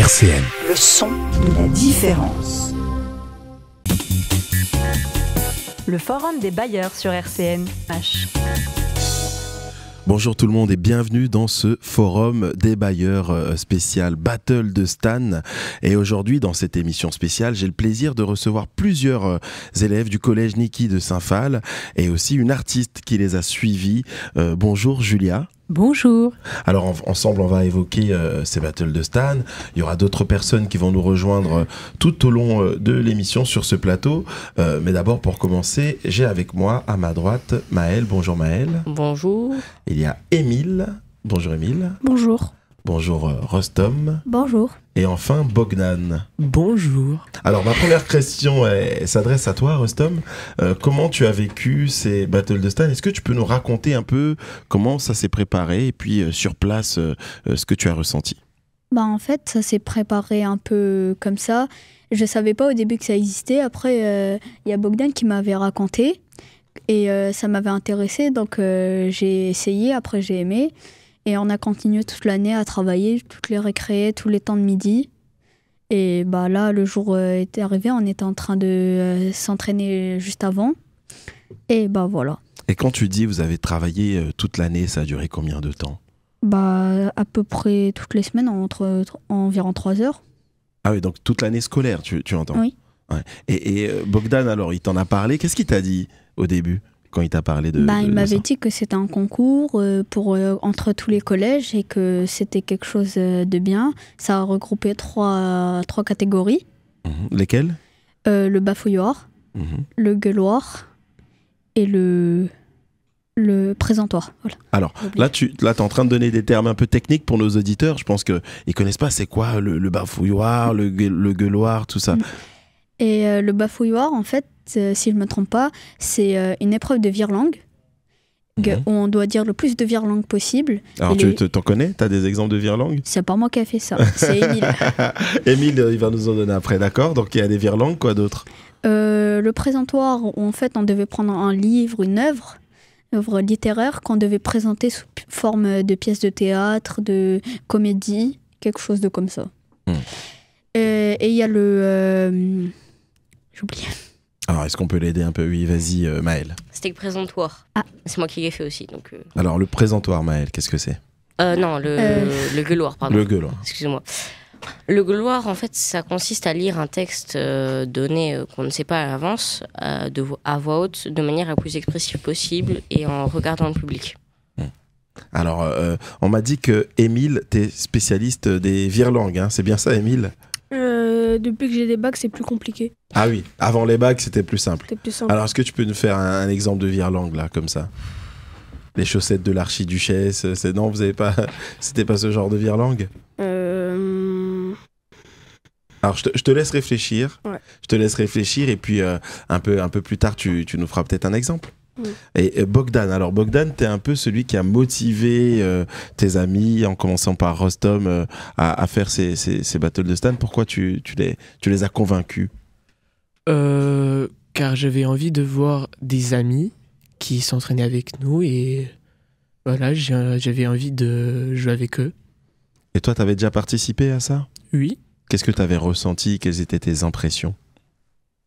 RCN. Le son de la différence. Le forum des bailleurs sur RCN. Bonjour tout le monde et bienvenue dans ce forum des bailleurs spécial Battle de Stan. Et aujourd'hui, dans cette émission spéciale, j'ai le plaisir de recevoir plusieurs élèves du collège Niki de Saint-Phal et aussi une artiste qui les a suivis. Bonjour Julia. Bonjour. Alors ensemble, on va évoquer ces battles de Stan. Il y aura d'autres personnes qui vont nous rejoindre tout au long de l'émission sur ce plateau. Mais d'abord, pour commencer, j'ai avec moi à ma droite Maëlle. Bonjour Maëlle. Bonjour. Il y a Émile. Bonjour Émile. Bonjour. Bonjour Rostom. Bonjour. Et enfin Bogdan. Bonjour. Alors ma première question s'adresse à toi Rostom. Comment tu as vécu ces battles de Stan? Est-ce que tu peux nous raconter un peu comment ça s'est préparé et puis sur place ce que tu as ressenti? En fait, ça s'est préparé un peu comme ça. Je savais pas au début que ça existait. Après, il y a Bogdan qui m'avait raconté et ça m'avait intéressé. Donc j'ai essayé, après j'ai aimé. Et on a continué toute l'année à travailler, toutes les récrés, tous les temps de midi. Et là, le jour était arrivé, on était en train de s'entraîner juste avant. Et voilà. Et quand tu dis vous avez travaillé toute l'année, ça a duré combien de temps? À peu près toutes les semaines, environ 3 heures. Ah oui, donc toute l'année scolaire, tu entends? Oui. Ouais. Et Bogdan, alors, il t'en a parlé. Qu'est-ce qu'il t'a dit au début quand il t'a parlé de il m'avait ça? dit que c'était un concours entre tous les collèges et que c'était quelque chose de bien. Ça a regroupé trois catégories. Lesquelles? Le bafouilloir, le gueuloir et le présentoir. Voilà. Alors, là, tu es en train de donner des termes un peu techniques pour nos auditeurs. Je pense qu'ils ne connaissent pas c'est quoi le bafouilloir, le gueuloir, tout ça. Et le bafouilloir, en fait, si je ne me trompe pas, c'est une épreuve de virelangue où on doit dire le plus de virelangue possible. Alors, tu t'en connais? Tu as des exemples de virelangue? C'est pas moi qui ai fait ça, c'est Émile. Émile, il va nous en donner après, d'accord? Donc, il y a des virelangues, quoi d'autre? Le présentoir, où en fait, on devait prendre un livre, une œuvre littéraire qu'on devait présenter sous forme de pièces de théâtre, de comédie, quelque chose de comme ça. Et il y a j'ai oublié. Alors, est-ce qu'on peut l'aider un peu? Oui, vas-y, Maëlle. C'était le présentoir. Ah. C'est moi qui l'ai fait aussi. Donc, Alors, le présentoir, Maëlle, qu'est-ce que c'est? Non, le gueuloir, pardon. Le gueuloir. Excusez-moi. Le gueuloir, en fait, ça consiste à lire un texte donné qu'on ne sait pas à l'avance, à voix haute, de manière la plus expressive possible et en regardant le public. Alors, on m'a dit que Émile, t'es spécialiste des virelangues, hein. C'est bien ça, Émile? Depuis que j'ai des bacs, c'est plus compliqué. Ah oui, avant les bacs, c'était plus simple. C'était plus simple. Alors, est-ce que tu peux nous faire un exemple de virelangue, là, comme ça? Les chaussettes de l'archiduchesse, non, vous avez pas... C'était pas ce genre de virelangue? Alors, je te laisse réfléchir. Ouais. Je te laisse réfléchir et puis un peu plus tard, tu nous feras peut-être un exemple. Et Bogdan, alors Bogdan, t'es un peu celui qui a motivé tes amis en commençant par Rostom à faire ces battles de Stan. Pourquoi tu les as convaincus? Car j'avais envie de voir des amis qui s'entraînaient avec nous et voilà, j'avais envie de jouer avec eux. Et toi, t'avais déjà participé à ça? Oui. Qu'est-ce que t'avais ressenti? Quelles étaient tes impressions?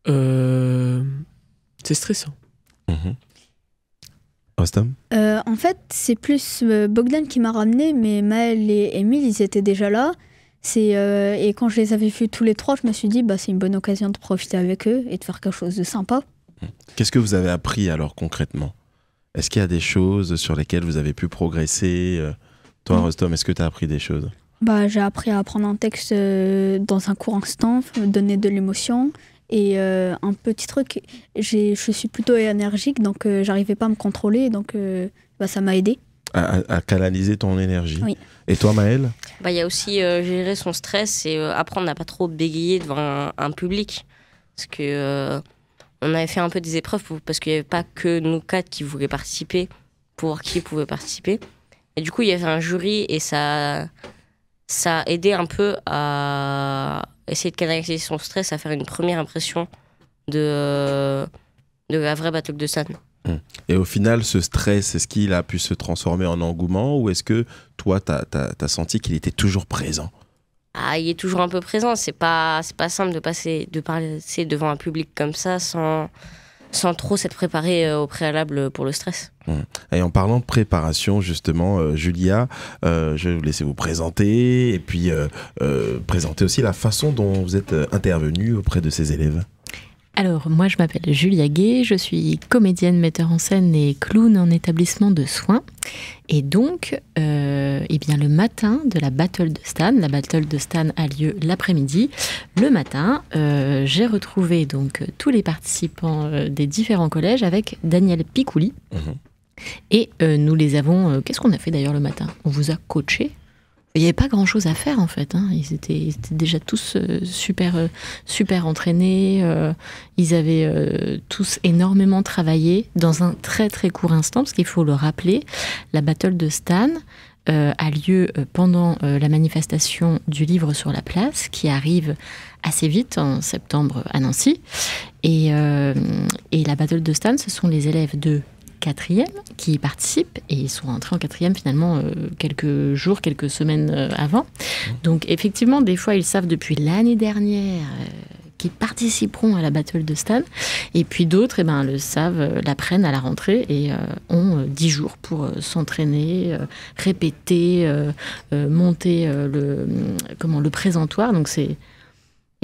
C'est stressant. Rostom? En fait, c'est plus Bogdan qui m'a ramené, mais Maëlle et Émile, ils étaient déjà là. Et quand je les avais vus tous les trois, je me suis dit, c'est une bonne occasion de profiter avec eux et de faire quelque chose de sympa. Qu'est-ce que vous avez appris alors concrètement? Est-ce qu'il y a des choses sur lesquelles vous avez pu progresser? Toi, Rostom, est-ce que tu as appris des choses? J'ai appris à apprendre un texte dans un court instant, donner de l'émotion. Et un petit truc, je suis plutôt énergique, donc j'arrivais pas à me contrôler, donc ça m'a aidé. À canaliser ton énergie. Oui. Et toi, Maëlle? Il y a aussi gérer son stress et apprendre à pas trop bégayer devant un public. Parce que on avait fait un peu des épreuves parce qu'il n'y avait pas que nous 4 qui voulaient participer, pour voir qui pouvait participer. Et du coup, il y avait un jury et ça a aidé un peu à essayer de canaliser son stress, à faire une première impression de la vraie battle de Stan. Et au final, ce stress, est-ce qu'il a pu se transformer en engouement ou est-ce que toi, t'as senti qu'il était toujours présent? il est toujours un peu présent. C'est pas simple de passer devant un public comme ça sans trop s'être préparé au préalable pour le stress. Et en parlant de préparation, justement, Julia, je vais vous laisser vous présenter et puis présenter aussi la façon dont vous êtes intervenue auprès de ces élèves. Alors, moi, je m'appelle Julia Gay, je suis comédienne, metteur en scène et clown en établissement de soins. Et donc, bien, le matin de la Battle de Stan, la Battle de Stan a lieu l'après-midi. Le matin, j'ai retrouvé donc tous les participants des différents collèges avec Daniel Picouli. Et nous les avons... qu'est-ce qu'on a fait d'ailleurs le matin? On vous a coaché. Il n'y avait pas grand-chose à faire en fait. Ils étaient déjà tous super entraînés. Ils avaient tous énormément travaillé dans un très très court instant, parce qu'il faut le rappeler, la Battle de Stan a lieu pendant la manifestation du livre sur la place, qui arrive assez vite en septembre à Nancy. Et la Battle de Stan, ce sont les élèves de 4e qui y participent, et ils sont entrés en 4e finalement quelques jours, quelques semaines avant. Donc effectivement, des fois ils savent depuis l'année dernière qu'ils participeront à la Battle de Stan, et puis d'autres le savent, l'apprennent à la rentrée et ont 10 jours pour s'entraîner, répéter, monter le présentoir. Donc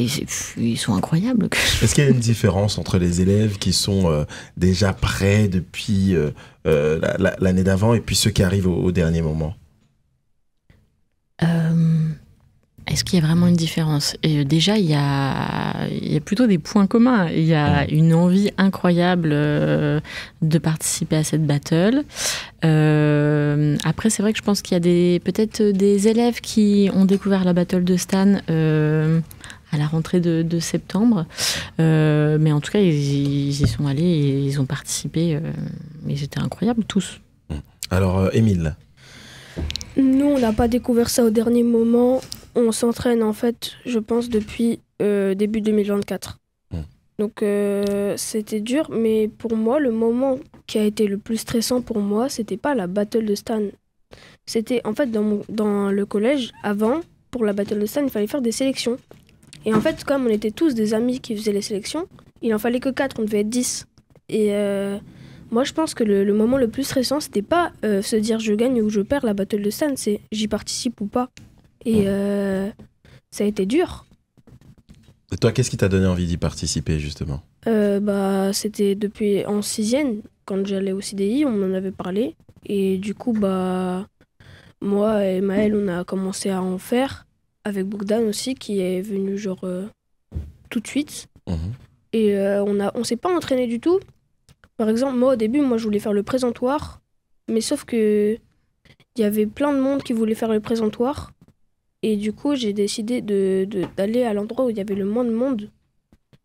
ils sont incroyables. Est-ce qu'il y a une différence entre les élèves qui sont déjà prêts depuis l'année d'avant et puis ceux qui arrivent au dernier moment? Est-ce qu'il y a vraiment une différence? Et déjà, il y a plutôt des points communs. Il y a une envie incroyable de participer à cette battle. Après, c'est vrai que je pense qu'il y a peut-être des élèves qui ont découvert la battle de Stan à la rentrée de septembre. Mais en tout cas, ils y sont allés et ils ont participé. Ils étaient incroyables, tous. Alors, Émile? Nous, on n'a pas découvert ça au dernier moment. On s'entraîne, en fait, je pense, depuis début 2024. Donc, c'était dur. Mais pour moi, le moment qui a été le plus stressant pour moi, c'était pas la battle de Stan. C'était, en fait, dans le collège, avant, pour la battle de Stan, il fallait faire des sélections. Et en fait, comme on était tous des amis qui faisaient les sélections, il en fallait que 4, on devait être 10. Et moi, je pense que le moment le plus stressant, c'était pas se dire je gagne ou je perds la battle de Stan, c'est j'y participe ou pas. Et ça a été dur. Et toi, qu'est-ce qui t'a donné envie d'y participer, justement? C'était depuis en 6e, quand j'allais au CDI, on en avait parlé. Et du coup, moi et Maëlle, on a commencé à en faire. Avec Bogdan aussi, qui est venu tout de suite. Et on s'est pas entraîné du tout. Par exemple, moi au début, je voulais faire le présentoir, mais sauf que il y avait plein de monde qui voulait faire le présentoir. Et du coup, j'ai décidé d'aller à l'endroit où il y avait le moins de monde,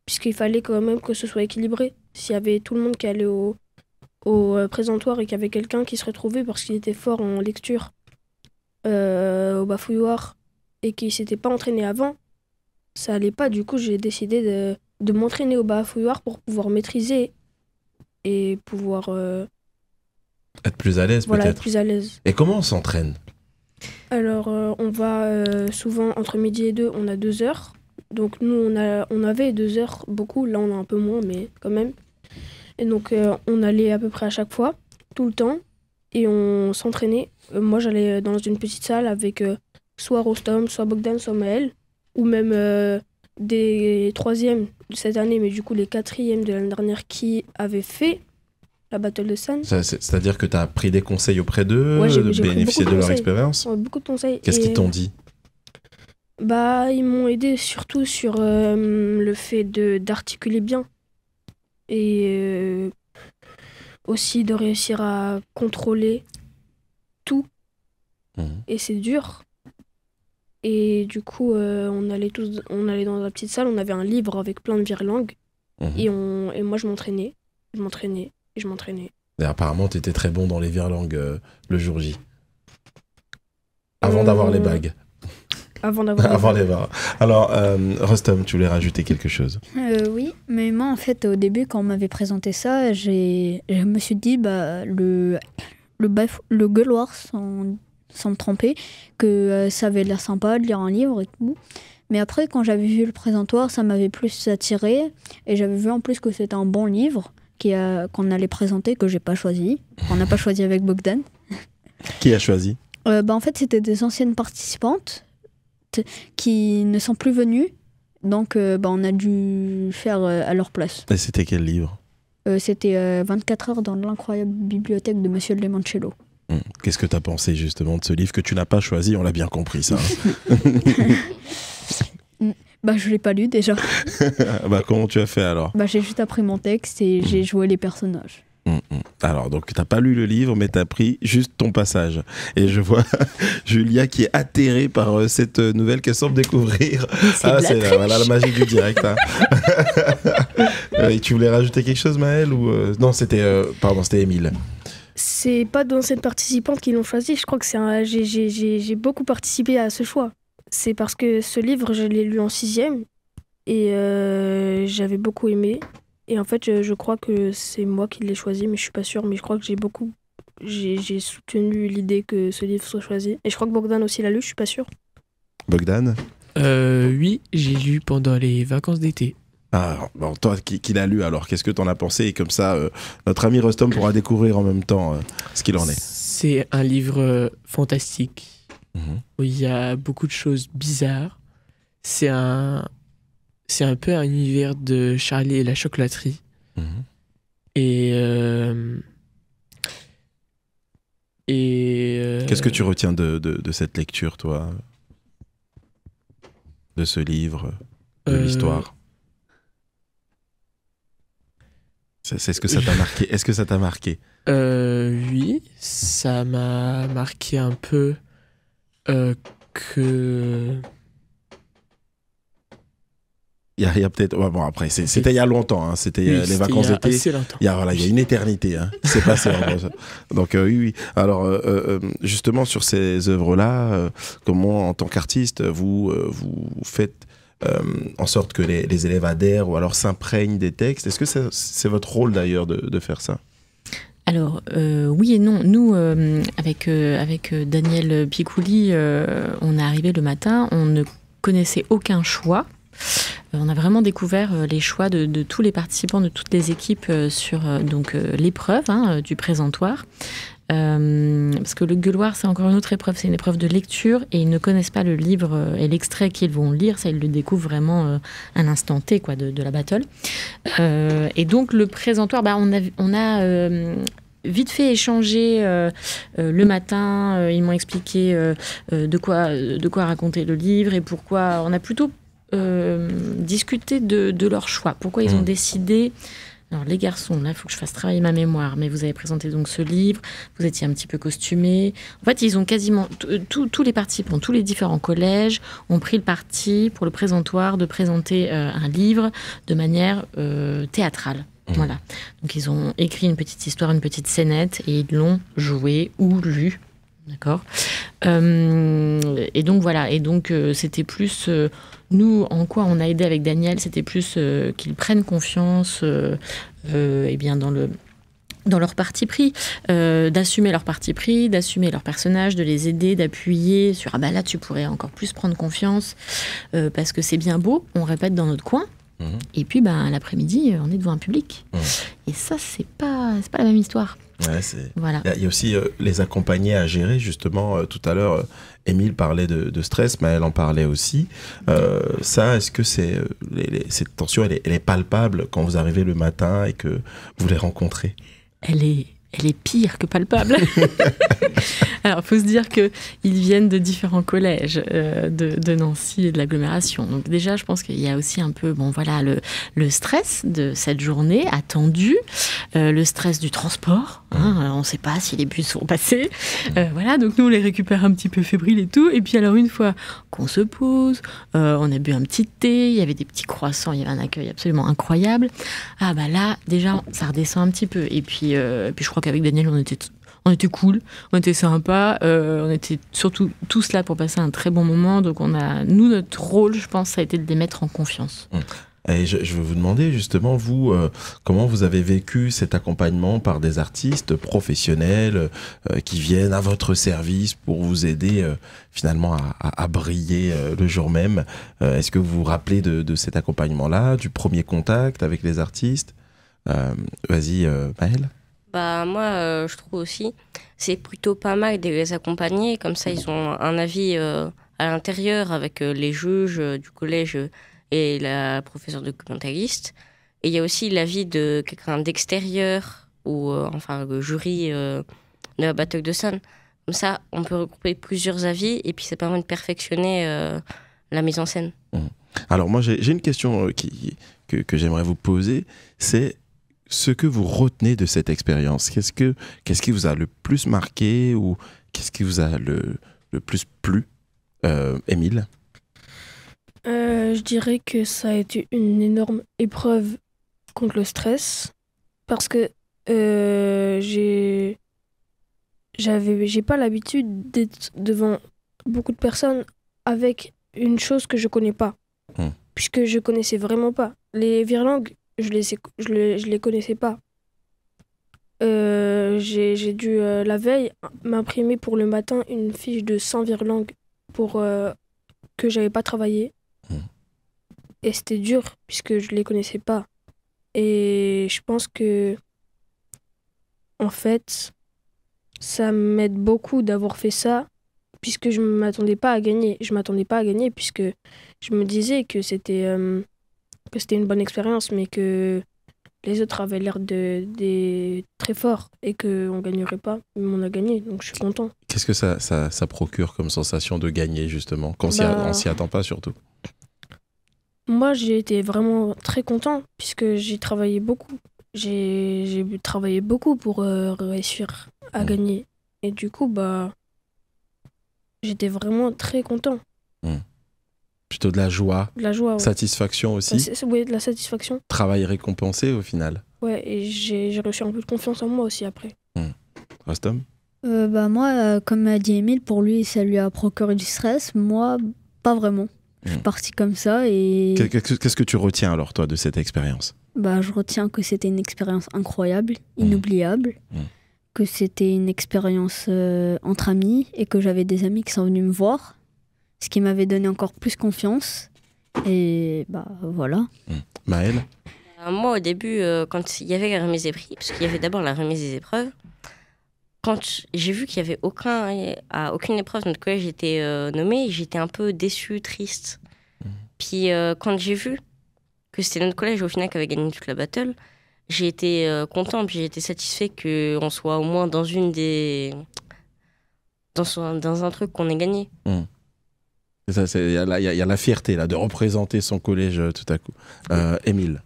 puisqu'il fallait quand même que ce soit équilibré. S'il y avait tout le monde qui allait au présentoir et qu'il y avait quelqu'un qui se retrouvait parce qu'il était fort en lecture au bafouilloir, et qui s'était pas entraîné avant, ça allait pas. Du coup, j'ai décidé de m'entraîner au bafouilloir pour pouvoir maîtriser et pouvoir... être plus à l'aise, voilà, peut-être. Être plus à l'aise. Et comment on s'entraîne? Alors, on va souvent, entre midi et 2, on a 2 heures. Donc nous, on avait 2 heures, beaucoup. Là, on a un peu moins, mais quand même. Et donc, on allait à peu près à chaque fois, tout le temps. Et on s'entraînait. Moi, j'allais dans une petite salle avec... soit Rostom, soit Bogdan, soit Maël, ou même des 3e de cette année, mais du coup les 4e de l'année dernière qui avaient fait la Battle de Stan. C'est-à-dire que tu as pris des conseils auprès d'eux, j'ai bénéficié de leur expérience? Ouais, beaucoup de conseils. Qu'est-ce qu'ils t'ont dit? Ils m'ont aidé surtout sur le fait d'articuler bien et aussi de réussir à contrôler tout. Et c'est dur. Et du coup, on allait dans la petite salle, on avait un livre avec plein de virelangues. Et moi, je m'entraînais. Et apparemment, tu étais très bon dans les virelangues le jour J. Avant d'avoir les bagues. Avant les bagues. Alors, Rostom, tu voulais rajouter quelque chose? Oui, mais moi, en fait, au début, quand on m'avait présenté ça, je me suis dit, le Gueule Wars sans me tromper, que ça avait l'air sympa de lire un livre et tout. Mais après, quand j'avais vu le présentoir, ça m'avait plus attiré. Et j'avais vu en plus que c'était un bon livre qu'on allait présenter, que j'ai pas choisi. On n'a pas choisi avec Bogdan. Qui a choisi ? En fait, c'était des anciennes participantes qui ne sont plus venues. Donc, on a dû faire à leur place. Et c'était quel livre ? C'était 24 heures dans l'incroyable bibliothèque de Monsieur Lemoncello. Qu'est-ce que tu as pensé justement de ce livre que tu n'as pas choisi ? On l'a bien compris, ça. Je l'ai pas lu déjà. Comment tu as fait alors ? J'ai juste appris mon texte et j'ai joué les personnages. Alors, donc, tu n'as pas lu le livre, mais tu as pris juste ton passage. Et je vois Julia qui est atterrée par cette nouvelle qu'elle semble découvrir. C'est la magie du direct. Hein. Et tu voulais rajouter quelque chose, Maëlle ou Non, c'était Émile. C'est pas d'anciennes participantes qui l'ont choisi. Je crois que j'ai beaucoup participé à ce choix. C'est parce que ce livre, je l'ai lu en 6e et j'avais beaucoup aimé. Et en fait, je crois que c'est moi qui l'ai choisi, mais je suis pas sûre. Mais je crois que j'ai soutenu l'idée que ce livre soit choisi. Et je crois que Bogdan aussi l'a lu, je suis pas sûre. Bogdan ? Oui, j'ai lu pendant les vacances d'été. Ah, toi qui l'as lu, alors qu'est-ce que t'en as pensé ? Et comme ça, notre ami Rostom pourra découvrir en même temps ce qu'il en est. C'est un livre fantastique, où il y a beaucoup de choses bizarres. C'est un peu un univers de Charlie et la chocolaterie. Qu'est-ce que tu retiens de cette lecture, toi ? De ce livre, de l'histoire ? Est-ce que ça t'a marqué ? Est-ce que ça t'a marqué ? Oui, ça m'a marqué un peu que... Il y a peut-être... après, c'était il y a longtemps, hein, c'était les vacances d'été. Il y a une éternité qui s'est passée. Donc oui. Alors, justement, sur ces œuvres-là, comment, en tant qu'artiste, vous faites en sorte que les élèves adhèrent ou alors s'imprègnent des textes ? Est-ce que c'est votre rôle, d'ailleurs, de faire ça ? Alors, oui et non. Nous, avec Daniel Picouli, on est arrivé le matin, on ne connaissait aucun choix. On a vraiment découvert les choix de tous les participants, de toutes les équipes sur l'épreuve du présentoir. Parce que le gueuloir, c'est encore une autre épreuve, c'est une épreuve de lecture et ils ne connaissent pas le livre et l'extrait qu'ils vont lire, ça ils le découvrent vraiment à l'instant T de la battle. Et donc le présentoir, on a vite fait échangé le matin, ils m'ont expliqué de quoi raconter le livre et pourquoi. On a plutôt discuté de leur choix, pourquoi ils ont décidé. Alors les garçons, là il faut que je fasse travailler ma mémoire, mais vous avez présenté donc ce livre, vous étiez un petit peu costumés. En fait ils ont quasiment, tous les participants, tous les différents collèges ont pris le parti pour le présentoir de présenter un livre de manière théâtrale. Voilà. Donc ils ont écrit une petite histoire, une petite scénette et ils l'ont joué ou lu. D'accord. Et donc voilà. Et donc c'était plus nous en quoi on a aidé avec Daniel, c'était plus qu'ils prennent confiance dans leur parti pris, d'assumer leur parti pris, d'assumer leur personnage, de les aider, d'appuyer sur là tu pourrais encore plus prendre confiance parce que c'est bien beau, on répète dans notre coin. Et puis l'après-midi on est devant un public et ça c'est pas la même histoire. Ouais, voilà. Il y a aussi les accompagner à gérer justement. Tout à l'heure Émile parlait de stress, mais elle en parlait aussi. Ça, est-ce que cette tension elle est palpable quand vous arrivez le matin et que vous les rencontrez ? Elle est pire que palpable. Alors, il faut se dire qu'ils viennent de différents collèges de Nancy et de l'agglomération. Donc déjà, je pense qu'il y a aussi un peu le stress de cette journée attendue, le stress du transport. On ne sait pas si les bus vont passer. Voilà, donc nous, on les récupère un petit peu fébriles et tout. Et puis alors, une fois qu'on se pose, on a bu un petit thé, il y avait des petits croissants, il y avait un accueil absolument incroyable. Là, déjà, ça redescend un petit peu. Et puis je crois qu'avec Daniel, on était cool, on était sympa, on était surtout tous là pour passer un très bon moment. Donc notre rôle, je pense, ça a été de les mettre en confiance. Et je veux vous demander justement, vous, comment vous avez vécu cet accompagnement par des artistes professionnels qui viennent à votre service pour vous aider finalement à briller le jour même. Est-ce que vous vous rappelez de cet accompagnement-là, du premier contact avec les artistes? Vas-y, Maëlle. Bah, moi, je trouve aussi, c'est plutôt pas mal de les accompagner. Comme ça, ils ont un avis à l'intérieur avec les juges du collège et la professeure documentaliste. Et il y a aussi l'avis de quelqu'un d'extérieur ou enfin le jury de la Battle de Stan. Comme ça, on peut regrouper plusieurs avis et puis ça permet de perfectionner la mise en scène. Alors moi, j'ai une question que j'aimerais vous poser. C'est ce que vous retenez de cette expérience. Qu'est-ce qui vous a le plus marqué ou qu'est-ce qui vous a le plus plu, Émile? Je dirais que ça a été une énorme épreuve contre le stress parce que j'ai pas l'habitude d'être devant beaucoup de personnes avec une chose que je connais pas, puisque je connaissais vraiment pas. Les virlangues, je les connaissais pas. J'ai dû la veille m'imprimer pour le matin une fiche de 100 virlangues pour que j'avais pas travaillé. Et c'était dur puisque je les connaissais pas. Et je pense que en fait, ça m'aide beaucoup d'avoir fait ça puisque je m'attendais pas à gagner. Je m'attendais pas à gagner puisque je me disais que c'était une bonne expérience, mais que les autres avaient l'air très forts et qu'on ne gagnerait pas. Mais on a gagné, donc je suis content. Qu'est-ce que ça procure comme sensation de gagner, justement, quand on s'y attend pas, surtout? Moi, j'ai été vraiment très content puisque j'ai travaillé beaucoup. J'ai travaillé beaucoup pour réussir à gagner. Et du coup, j'étais vraiment très content. Plutôt de la joie. De la joie, ouais. Satisfaction aussi. Oui, de la satisfaction. Travail récompensé au final. Ouais, et j'ai reçu un peu de confiance en moi aussi après. Rostom? Moi, comme a dit Émile, pour lui, ça lui a procuré du stress. Moi, pas vraiment. Je suis partie comme ça et... Qu'est-ce que tu retiens alors, toi, de cette expérience? Je retiens que c'était une expérience incroyable, inoubliable, que c'était une expérience entre amis et que j'avais des amis qui sont venus me voir, ce qui m'avait donné encore plus confiance. Et voilà. Maëlle? Moi, au début, quand il y avait la remise des prix, parce qu'il y avait d'abord la remise des épreuves, quand j'ai vu qu'il n'y avait à aucune épreuve de notre collège était nommée, j'étais un peu déçue, triste. Puis quand j'ai vu que c'était notre collège au final qui avait gagné toute la battle, j'ai été content, puis j'ai été satisfait qu'on soit au moins dans dans un truc qu'on ait gagné. Il y a la fierté là, de représenter son collège tout à coup. Émile?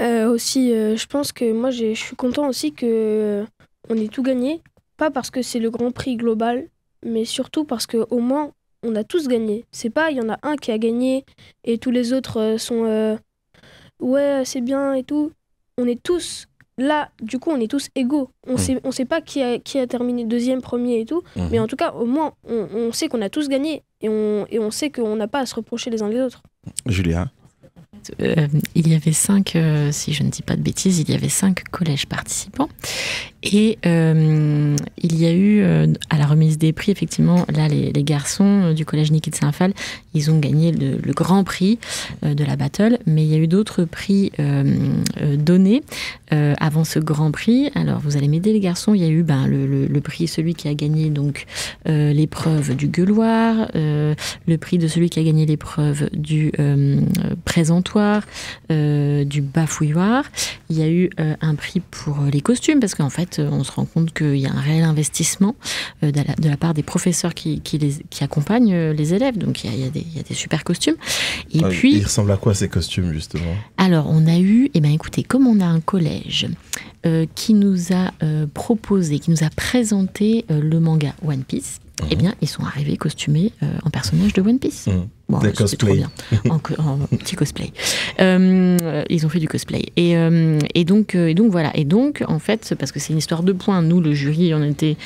Aussi, je pense que moi, je suis content aussi que on ait tout gagné. Pas parce que c'est le grand prix global, mais surtout parce qu'au moins, on a tous gagné. C'est pas, il y en a un qui a gagné et tous les autres sont ouais, c'est bien et tout. On est tous là, du coup, on est tous égaux. On sait pas qui a terminé deuxième, premier et tout, mais en tout cas, au moins, on sait qu'on a tous gagné et on sait qu'on n'a pas à se reprocher les uns les autres. Julia? Il y avait 5, si je ne dis pas de bêtises, il y avait 5 collèges participants. Et il y a eu, à la remise des prix, effectivement, là, les garçons du collège Niki de Saint-Phal, ils ont gagné le grand prix de la battle. Mais il y a eu d'autres prix donnés avant ce grand prix. Alors, vous allez m'aider, les garçons. Il y a eu le prix, celui qui a gagné donc l'épreuve du gueuloir, le prix de celui qui a gagné l'épreuve du présentoir, du bafouilloir. Il y a eu un prix pour les costumes, parce qu'en fait, on se rend compte qu'il y a un réel investissement de la part des professeurs qui accompagnent les élèves. Donc, il y a des super costumes. Et puis, ils ressemblent à quoi, ces costumes, justement? Alors, on a eu, écoutez, comme on a un collège qui nous a proposé, qui nous a présenté le manga One Piece, ils sont arrivés costumés en personnages de One Piece. Bon, des cosplays. En petit cosplay. Ils ont fait du cosplay. Et donc, voilà. Et donc, en fait, parce que c'est une histoire de points, nous, le jury, on était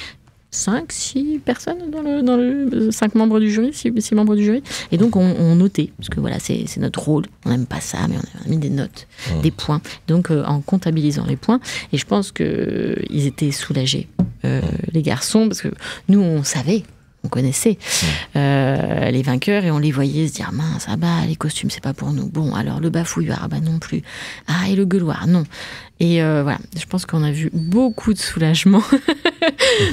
6 personnes dans le 5 membres du jury, 6 membres du jury. Et donc, on notait, parce que voilà, c'est notre rôle. On n'aime pas ça, mais on a mis des notes, des points. Donc, en comptabilisant les points. Et je pense qu'ils étaient soulagés, les garçons, parce que nous, on savait. On connaissait les vainqueurs et on les voyait se dire mince, les costumes c'est pas pour nous. Bon, alors le bafouillard, non plus. Et le gueuloir, non. Et voilà, je pense qu'on a vu beaucoup de soulagement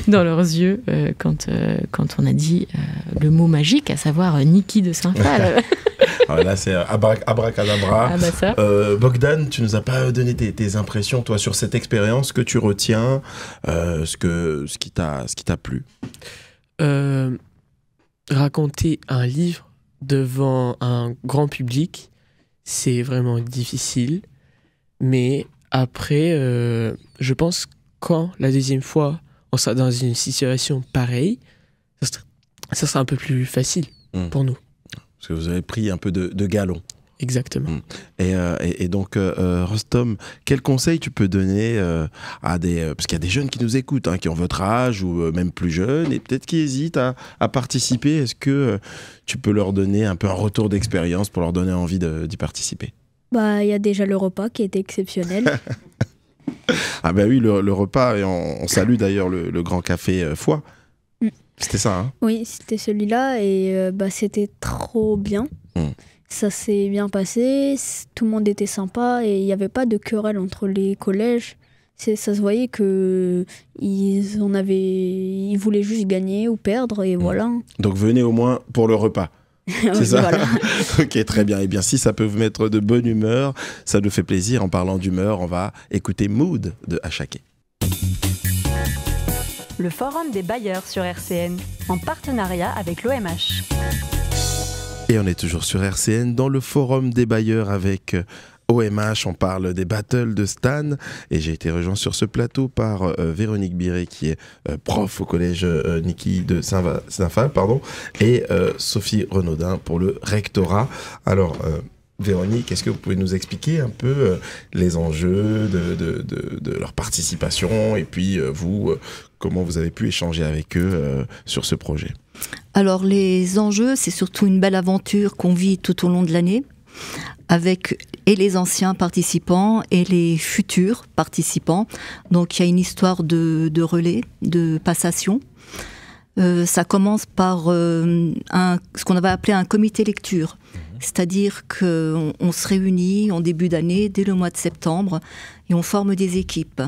dans leurs yeux quand on a dit le mot magique, à savoir Niki de Saint-Phal. Là, c'est abracadabra. Ça. Bogdan, tu nous as pas donné tes impressions, toi, sur cette expérience, que tu retiens, ce qui t'a plu. Raconter un livre devant un grand public, c'est vraiment difficile. Mais après, je pense quand la deuxième fois, on sera dans une situation pareille, ça sera un peu plus facile pour nous. Parce que vous avez pris un peu de galon. Exactement. Et donc, Rostom, quel conseil tu peux donner à parce qu'il y a des jeunes qui nous écoutent, qui ont votre âge ou même plus jeunes, et peut-être qui hésitent à participer. Est-ce que tu peux leur donner un peu un retour d'expérience pour leur donner envie d'y participer? Il y a déjà le repas qui était exceptionnel. Oui, le repas, et on salue d'ailleurs le Grand Café Foix. C'était ça, hein? Oui, c'était celui-là, et c'était trop bien. Ça s'est bien passé, tout le monde était sympa et il n'y avait pas de querelle entre les collèges. Ça se voyait qu'ils voulaient juste gagner ou perdre et voilà. Donc venez au moins pour le repas. C'est ça. Voilà. Ok, très bien. Et bien, si ça peut vous mettre de bonne humeur, ça nous fait plaisir. En parlant d'humeur, on va écouter Mood de Achaké. Le Forum des bailleurs sur RCN, en partenariat avec l'OMH. Et on est toujours sur RCN dans le Forum des bailleurs avec OMH. On parle des battles de Stan et j'ai été rejoint sur ce plateau par Véronique Biret qui est prof au collège Niki de Saint-Phal, et Sophie Renaudin pour le rectorat. Alors Véronique, est-ce que vous pouvez nous expliquer un peu les enjeux de leur participation et puis vous, comment vous avez pu échanger avec eux sur ce projet? Alors les enjeux, c'est surtout une belle aventure qu'on vit tout au long de l'année avec et les anciens participants et les futurs participants. Donc il y a une histoire de relais, de passation. Ça commence par ce qu'on avait appelé un comité lecture. C'est-à-dire qu'on se réunit en début d'année, dès le mois de septembre, et on forme des équipes.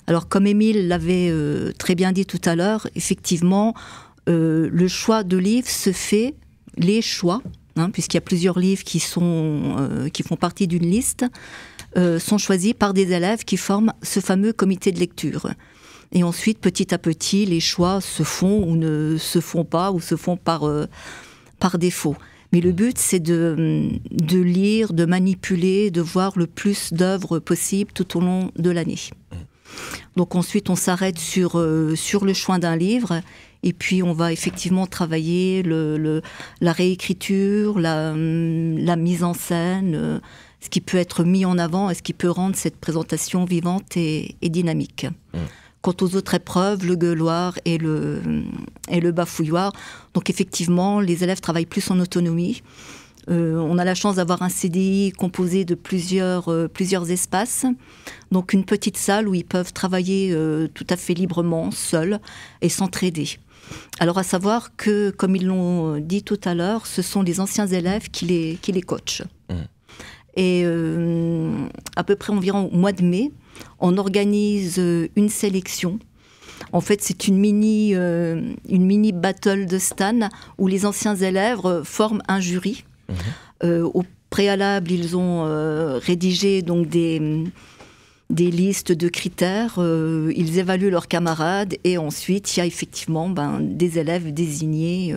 Alors comme Émile l'avait très bien dit tout à l'heure, effectivement, le choix de livres se fait, les choix, puisqu'il y a plusieurs livres qui font partie d'une liste, sont choisis par des élèves qui forment ce fameux comité de lecture. Et ensuite, petit à petit, les choix se font ou ne se font pas, ou se font par défaut. Mais le but, c'est de lire, de manipuler, de voir le plus d'œuvres possibles tout au long de l'année. Donc ensuite, on s'arrête sur le choix d'un livre, et puis on va effectivement travailler la réécriture, la mise en scène, ce qui peut être mis en avant et ce qui peut rendre cette présentation vivante et dynamique. Quant aux autres épreuves, le gueuloir et le bafouilloir, donc effectivement, les élèves travaillent plus en autonomie. On a la chance d'avoir un CDI composé de plusieurs espaces, donc une petite salle où ils peuvent travailler tout à fait librement, seuls, et s'entraider. Alors à savoir que, comme ils l'ont dit tout à l'heure, ce sont les anciens élèves qui les coachent. Et à peu près environ au mois de mai, on organise une sélection. En fait, c'est une mini battle de Stan où les anciens élèves forment un jury. Au préalable, ils ont rédigé donc des listes de critères. Ils évaluent leurs camarades et ensuite, il y a effectivement des élèves désignés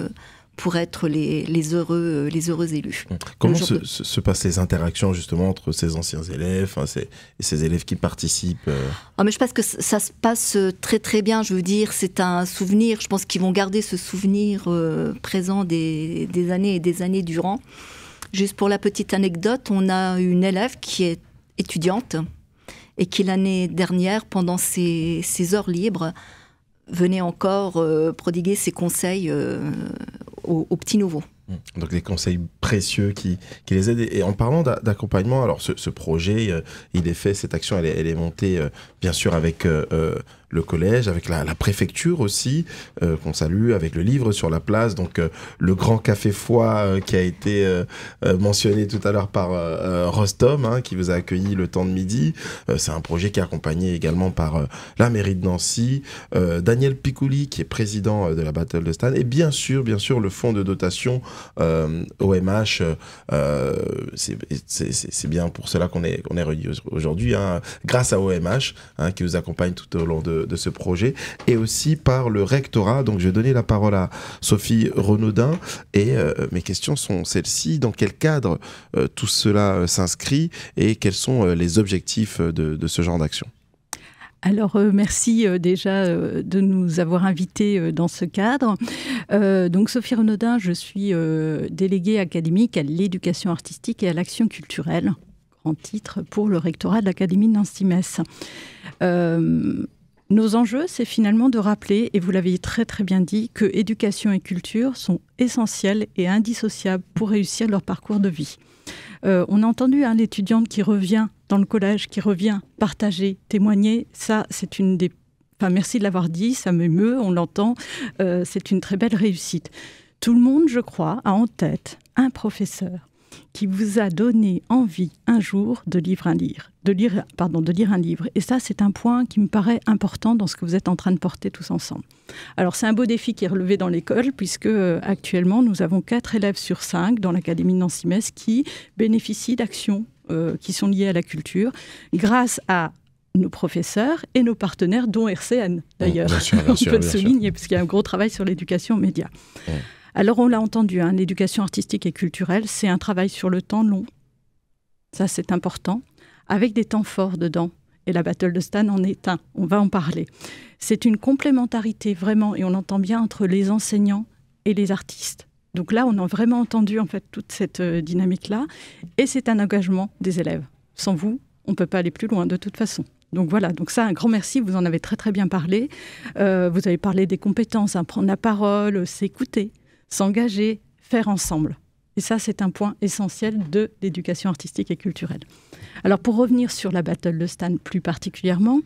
pour être les heureux élus. Comment se passent les interactions justement entre ces anciens élèves et ces élèves qui participent mais je pense que ça se passe très très bien. Je veux dire, c'est un souvenir. Je pense qu'ils vont garder ce souvenir présent des années et des années durant. Juste pour la petite anecdote, on a une élève qui est étudiante et qui l'année dernière, pendant ses heures libres, venait encore prodiguer ses conseils aux petits nouveaux. Donc des conseils précieux qui les aident. Et en parlant d'accompagnement, alors ce projet, il est fait, cette action, elle est montée bien sûr avec le collège, avec la préfecture aussi, qu'on salue, avec le livre sur la place, donc le grand café foie qui a été mentionné tout à l'heure par Rostom, qui vous a accueilli le temps de midi. C'est un projet qui est accompagné également par la mairie de Nancy, Daniel Picouli qui est président de la Battle de Stan, et bien sûr le fonds de dotation OMH, c'est bien pour cela qu'on est réunis aujourd'hui, grâce à OMH, qui vous accompagne tout au long de ce projet, et aussi par le rectorat. Donc je vais donner la parole à Sophie Renaudin, et mes questions sont celles-ci: dans quel cadre tout cela s'inscrit, et quels sont les objectifs de ce genre d'action? Alors, merci déjà de nous avoir invités dans ce cadre. Donc, Sophie Renaudin, je suis déléguée académique à l'éducation artistique et à l'action culturelle, grand titre pour le rectorat de l'Académie de Nancy-Metz. Nos enjeux, c'est finalement de rappeler, et vous l'avez très très bien dit, que éducation et culture sont essentiels et indissociables pour réussir leur parcours de vie. On a entendu l'étudiante qui revient dans le collège, qui revient partager, témoigner. Ça, c'est une des... Enfin, merci de l'avoir dit, ça m'émeut, on l'entend. C'est une très belle réussite. Tout le monde, je crois, a en tête un professeur qui vous a donné envie un jour de lire un livre. Et ça, c'est un point qui me paraît important dans ce que vous êtes en train de porter tous ensemble. Alors, c'est un beau défi qui est relevé dans l'école, puisque actuellement, nous avons 4 élèves sur 5 dans l'Académie de Nancy-Metz qui bénéficient d'actions qui sont liées à la culture, grâce à nos professeurs et nos partenaires, dont RCN, d'ailleurs. On peut le souligner, parce qu'il y a un gros travail sur l'éducation aux médias. Alors, on l'a entendu, l'éducation artistique et culturelle, c'est un travail sur le temps long. Ça, c'est important, avec des temps forts dedans. Et la Battle de Stan en est un, on va en parler. C'est une complémentarité, vraiment, et on l'entend bien, entre les enseignants et les artistes. Donc là, on a vraiment entendu, en fait, toute cette dynamique-là. Et c'est un engagement des élèves. Sans vous, on ne peut pas aller plus loin, de toute façon. Donc voilà, donc ça, un grand merci, vous en avez très très bien parlé. Vous avez parlé des compétences, prendre la parole, s'écouter, s'engager, faire ensemble. Et ça, c'est un point essentiel de l'éducation artistique et culturelle. Alors, pour revenir sur la Battle de Stan plus particulièrement,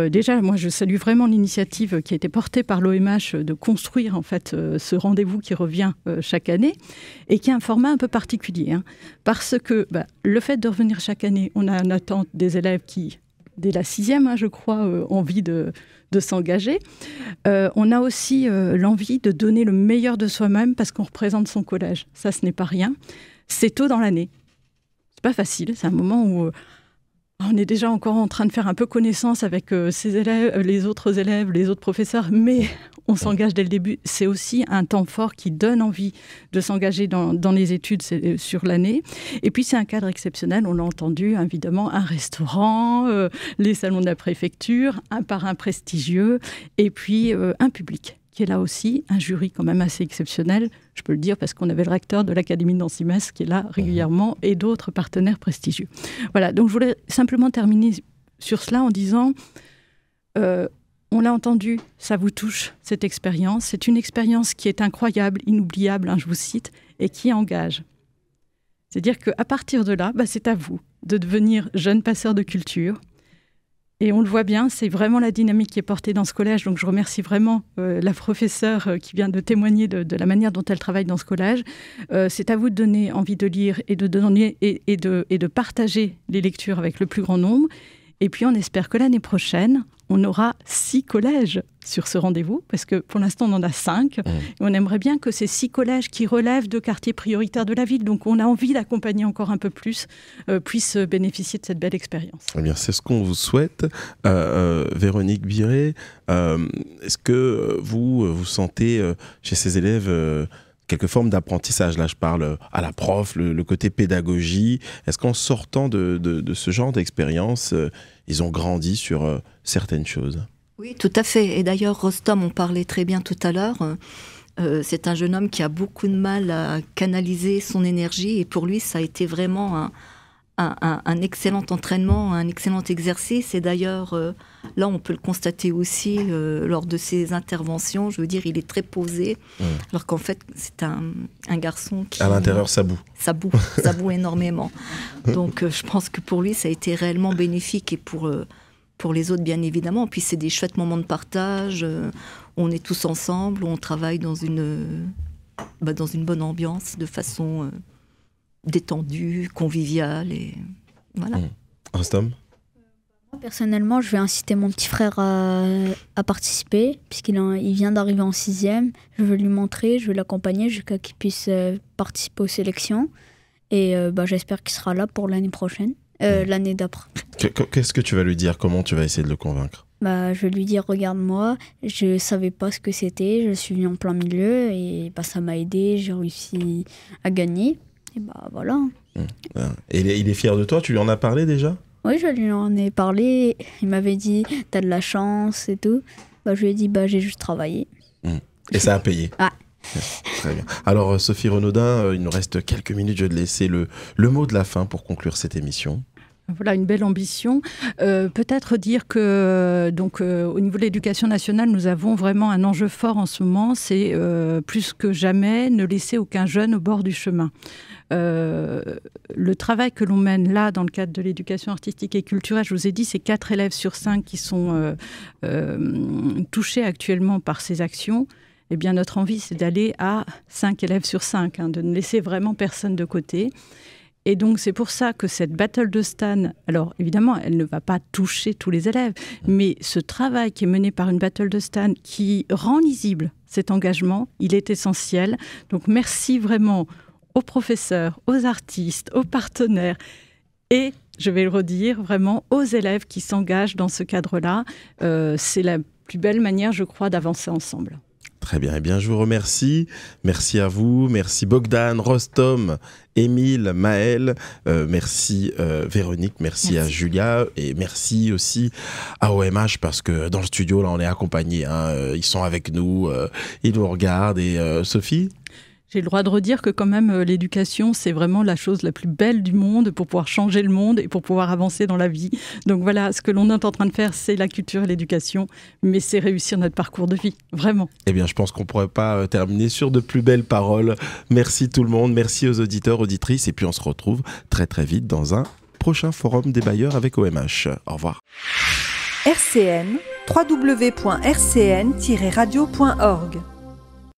déjà, moi, je salue vraiment l'initiative qui a été portée par l'OMH de construire, en fait, ce rendez-vous qui revient chaque année et qui a un format un peu particulier. Parce que le fait de revenir chaque année, on a en attente des élèves qui, dès la 6e, je crois, ont envie de s'engager. On a aussi l'envie de donner le meilleur de soi-même parce qu'on représente son collège. Ça, ce n'est pas rien. C'est tôt dans l'année. C'est pas facile. C'est un moment où on est déjà encore en train de faire un peu connaissance avec ses élèves, les autres élèves, les autres professeurs, mais on s'engage dès le début. C'est aussi un temps fort qui donne envie de s'engager dans les études sur l'année. Et puis, c'est un cadre exceptionnel. On l'a entendu, évidemment, un restaurant, les salons de la préfecture, un parrain prestigieux, et puis un public qui est là aussi, un jury quand même assez exceptionnel. Je peux le dire parce qu'on avait le recteur de l'Académie de Nancy-Metz qui est là régulièrement et d'autres partenaires prestigieux. Voilà, donc je voulais simplement terminer sur cela en disant, on l'a entendu, ça vous touche, cette expérience. C'est une expérience qui est incroyable, inoubliable, je vous cite, et qui engage. C'est-à-dire qu'à partir de là, c'est à vous de devenir jeune passeur de culture. Et on le voit bien, c'est vraiment la dynamique qui est portée dans ce collège. Donc je remercie vraiment la professeure qui vient de témoigner de la manière dont elle travaille dans ce collège. C'est à vous de donner envie de lire et de donner et de partager les lectures avec le plus grand nombre. Et puis on espère que l'année prochaine, on aura 6 collèges sur ce rendez-vous, parce que pour l'instant on en a 5. Et on aimerait bien que ces 6 collèges qui relèvent de quartiers prioritaires de la ville, donc on a envie d'accompagner encore un peu plus, puissent bénéficier de cette belle expérience. Eh bien, c'est ce qu'on vous souhaite. Véronique Biré, est-ce que vous sentez chez ces élèves quelques formes d'apprentissage? Là, je parle à la prof, le côté pédagogie. Est-ce qu'en sortant de ce genre d'expérience, ils ont grandi sur certaines choses? Oui, tout à fait. Et d'ailleurs, Rostom, on parlait très bien tout à l'heure. C'est un jeune homme qui a beaucoup de mal à canaliser son énergie. Et pour lui, ça a été vraiment un excellent entraînement, un excellent exercice. Et d'ailleurs, là, on peut le constater aussi lors de ses interventions. Je veux dire, il est très posé, alors qu'en fait, c'est un garçon qui... À l'intérieur, ça boue. Ça boue énormément. Donc, je pense que pour lui, ça a été réellement bénéfique, et pour les autres, bien évidemment. Puis, c'est des chouettes moments de partage. On est tous ensemble, on travaille dans une bonne ambiance, de façon détendue, conviviale, et voilà. Rostom ? Moi, personnellement, je vais inciter mon petit frère à participer, puisqu'il vient d'arriver en 6e. Je veux lui montrer, je veux l'accompagner jusqu'à qu'il puisse participer aux sélections. Et j'espère qu'il sera là pour l'année prochaine, l'année d'après. Qu'est-ce que tu vas lui dire ? Comment tu vas essayer de le convaincre ? Je vais lui dire, regarde-moi, je savais pas ce que c'était, je suis venu en plein milieu, et ça m'a aidé, j'ai réussi à gagner. Et voilà. Et il est fier de toi, tu lui en as parlé déjà ? Oui, je lui en ai parlé, il m'avait dit, t'as de la chance et tout. Je lui ai dit, j'ai juste travaillé. Et ça a payé. Très bien. Alors Sophie Renaudin, il nous reste quelques minutes, je vais te laisser le mot de la fin pour conclure cette émission. Voilà, une belle ambition. Peut-être dire que au niveau de l'éducation nationale, nous avons vraiment un enjeu fort en ce moment, c'est plus que jamais ne laisser aucun jeune au bord du chemin. Le travail que l'on mène là dans le cadre de l'éducation artistique et culturelle, je vous ai dit, c'est 4 élèves sur 5 qui sont touchés actuellement par ces actions. Eh bien, notre envie, c'est d'aller à 5 élèves sur 5, de ne laisser vraiment personne de côté. Et donc, c'est pour ça que cette Battle de Stan, alors évidemment, elle ne va pas toucher tous les élèves, mais ce travail qui est mené par une Battle de Stan qui rend lisible cet engagement, il est essentiel. Donc, merci vraiment aux professeurs, aux artistes, aux partenaires et, je vais le redire, vraiment aux élèves qui s'engagent dans ce cadre-là. C'est la plus belle manière, je crois, d'avancer ensemble. Très bien, eh bien je vous remercie. Merci à vous, merci Bogdan, Rostom, Émile, Maël, merci Véronique, merci à Julia et merci aussi à OMH parce que dans le studio, là, on est accompagnés. Ils sont avec nous, ils nous regardent. Et Sophie ? J'ai le droit de redire que quand même l'éducation, c'est vraiment la chose la plus belle du monde pour pouvoir changer le monde et pour pouvoir avancer dans la vie. Donc voilà, ce que l'on est en train de faire, c'est la culture et l'éducation, mais c'est réussir notre parcours de vie, vraiment. Eh bien, je pense qu'on ne pourrait pas terminer sur de plus belles paroles. Merci tout le monde, merci aux auditeurs, auditrices, et puis on se retrouve très très vite dans un prochain forum des bailleurs avec OMH. Au revoir. RCN, www.rcn-radio.org